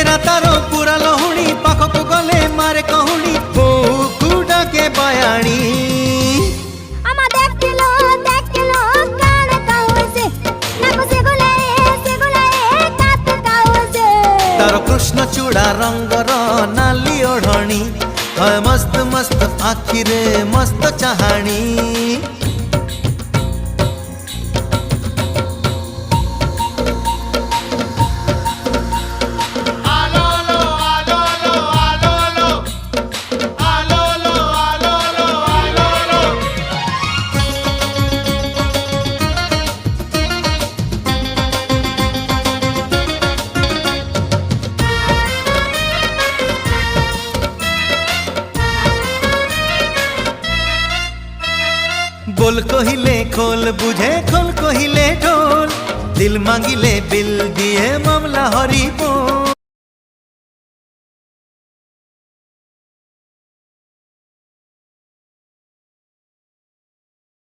चेहरा तारो पूरा लहुणी पाखक गले मारे कहूणी बहु डाके बयाणी तारो कृष्ण चूड़ा रंगर नाली ओढ़णी मस्त मस्त आखिरे मस्त चाहाणी बोल कहिले खोल बुझे खोल कहिले ढोल दिल मांगिले बिल दिए मामला हरी बोल।